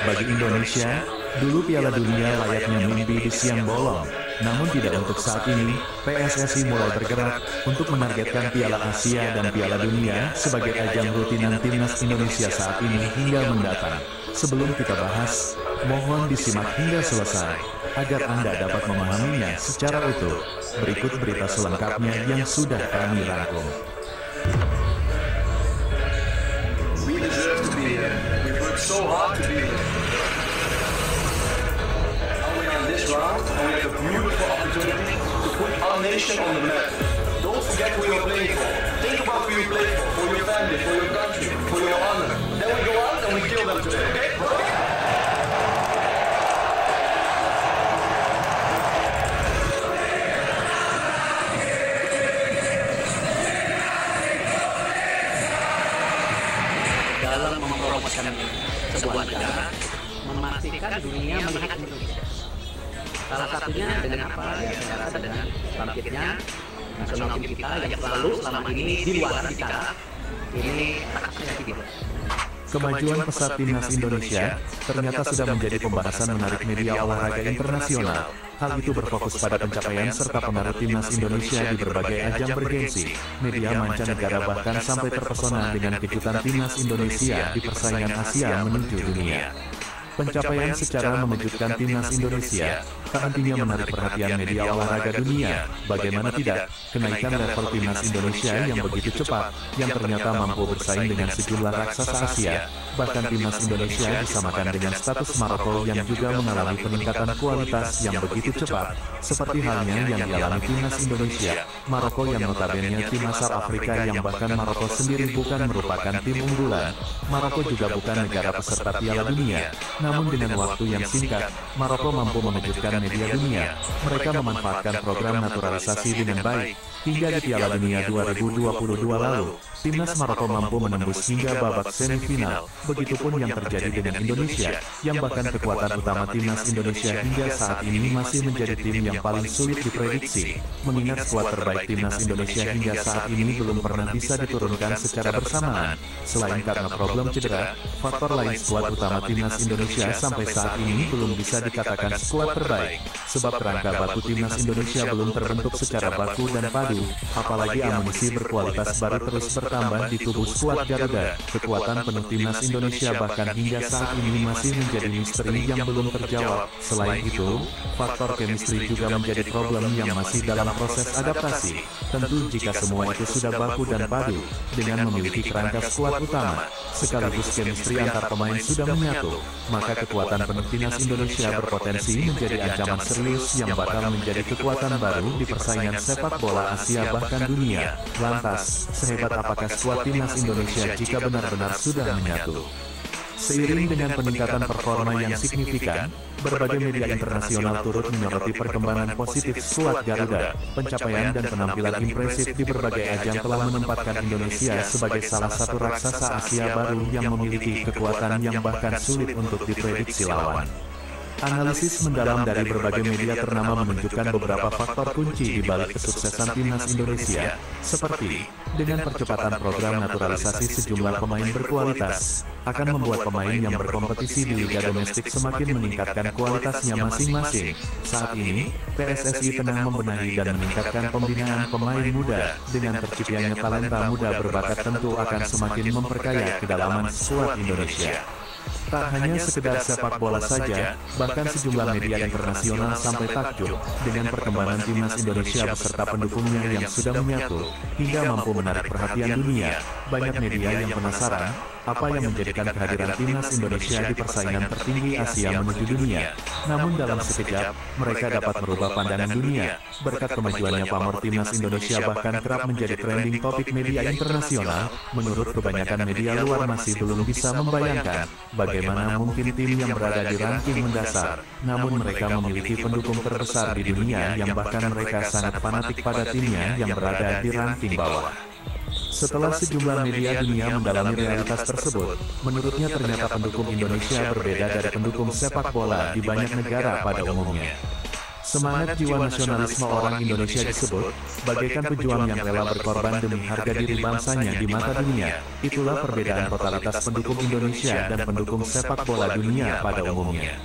Bagi Indonesia, dulu Piala Dunia layaknya mimpi di siang bolong. Namun tidak untuk saat ini, PSSI mulai bergerak untuk menargetkan Piala Asia dan Piala Dunia sebagai ajang rutinan timnas Indonesia saat ini hingga mendatang. Sebelum kita bahas, mohon disimak hingga selesai, agar Anda dapat memahaminya secara utuh. Berikut berita selengkapnya yang sudah kami rangkum. We deserve to be here. We've worked so hard to be here. This round, and we have a beautiful opportunity to put our nation on the map. Don't forget who you're playing for. Think about who you play for your family, for your country, for your honor. Then we go out and we kill them today, okay? Dalam mempromosikan sebuah negara, memastikan dunia melihat Indonesia. Salah satunya dengan apa? Ya, saya rasa dengan bangkitnya nasional tim kita yang selalu selama ini di luar kita. Ini sangat kreatif. Kemajuan pesat timnas Indonesia ternyata sudah menjadi pembahasan menarik media olahraga internasional. Hal itu berfokus pada pencapaian serta pengaruh timnas Indonesia di berbagai ajang bergengsi. Media mancanegara bahkan sampai terpesona dengan kejutan timnas Indonesia di persaingan Asia menuju dunia. Pencapaian secara mengejutkan timnas Indonesia tak hentinya menarik perhatian media olahraga dunia. Bagaimana tidak, kenaikan level timnas Indonesia yang begitu cepat, yang ternyata mampu bersaing dengan sejumlah raksasa Asia. Bahkan timnas Indonesia disamakan dengan status Maroko yang juga mengalami peningkatan kualitas yang begitu cepat. Seperti halnya yang dialami timnas Indonesia, Maroko yang notabene tim asal Afrika yang bahkan Maroko sendiri bukan merupakan tim unggulan. Maroko juga bukan negara peserta Piala Dunia. Namun dengan waktu yang singkat, Maroko mampu mengejutkan media dunia. Mereka memanfaatkan program naturalisasi dengan baik. Hingga di Piala Dunia 2022 lalu, timnas Maroko mampu menembus hingga babak semifinal. Begitupun yang terjadi dengan Indonesia, yang bahkan kekuatan utama timnas Indonesia hingga saat ini masih menjadi tim yang paling sulit diprediksi. Mengingat skuad terbaik timnas Indonesia hingga saat ini belum pernah bisa diturunkan secara bersamaan. Selain karena problem cedera, faktor lain skuad utama timnas Indonesia sampai saat ini belum bisa dikatakan skuad terbaik. Sebab kerangka baku timnas Indonesia belum terbentuk secara baku dan padu, apalagi amunisi berkualitas baru terus bertambah di tubuh skuad Garuda. Kekuatan penuh timnas Indonesia bahkan hingga saat ini masih menjadi misteri yang belum terjawab. Selain itu, faktor chemistry juga menjadi problem yang masih dalam proses adaptasi. Tentu jika semua itu sudah baku dan padu, dengan memiliki kerangka skuad utama, sekaligus chemistry antar pemain sudah menyatu, maka kekuatan penuh timnas Indonesia berpotensi menjadi ancaman serius yang bakal menjadi kekuatan baru di persaingan sepak bola Asia bahkan dunia. Lantas, sehebat apakah skuad timnas Indonesia jika benar-benar sudah menyatu? Seiring dengan peningkatan performa yang signifikan, berbagai media internasional turut menyoroti perkembangan positif skuad Garuda. Pencapaian dan penampilan impresif di berbagai ajang telah menempatkan Indonesia sebagai salah satu raksasa Asia baru yang memiliki kekuatan yang bahkan sulit untuk diprediksi lawan. Analisis mendalam dari berbagai media ternama menunjukkan beberapa faktor kunci di balik kesuksesan timnas Indonesia, seperti dengan percepatan program naturalisasi sejumlah pemain berkualitas, akan membuat pemain yang berkompetisi di liga domestik semakin meningkatkan kualitasnya masing-masing. Saat ini, PSSI tengah membenahi dan meningkatkan pembinaan pemain muda. Dengan terciptanya talenta muda berbakat tentu akan semakin memperkaya kedalaman skuad Indonesia. Tak hanya sekedar sepak bola saja, bahkan sejumlah media internasional sampai takjub dengan perkembangan timnas Indonesia beserta pendukungnya yang sudah menyatu, hingga mampu menarik perhatian dunia. Banyak media yang penasaran, apa yang menjadikan kehadiran timnas Indonesia di persaingan tertinggi Asia menuju dunia. Namun dalam sekejap, mereka dapat merubah pandangan dunia. Berkat kemajuannya pamor timnas Indonesia bahkan kerap menjadi trending topik media internasional, menurut kebanyakan media luar masih belum bisa membayangkan bagaimana mungkin tim yang berada di ranking mendasar, namun mereka memiliki pendukung terbesar di dunia yang bahkan mereka sangat fanatik pada timnya yang berada di ranking bawah. Setelah sejumlah media dunia mendalami realitas tersebut, menurutnya ternyata pendukung Indonesia berbeda dari pendukung sepak bola di banyak negara pada umumnya. Semangat jiwa nasionalisme orang Indonesia disebut, bagaikan pejuang yang rela berkorban demi harga diri bangsanya di mata dunia. Itulah perbedaan totalitas pendukung Indonesia dan pendukung sepak bola dunia pada umumnya.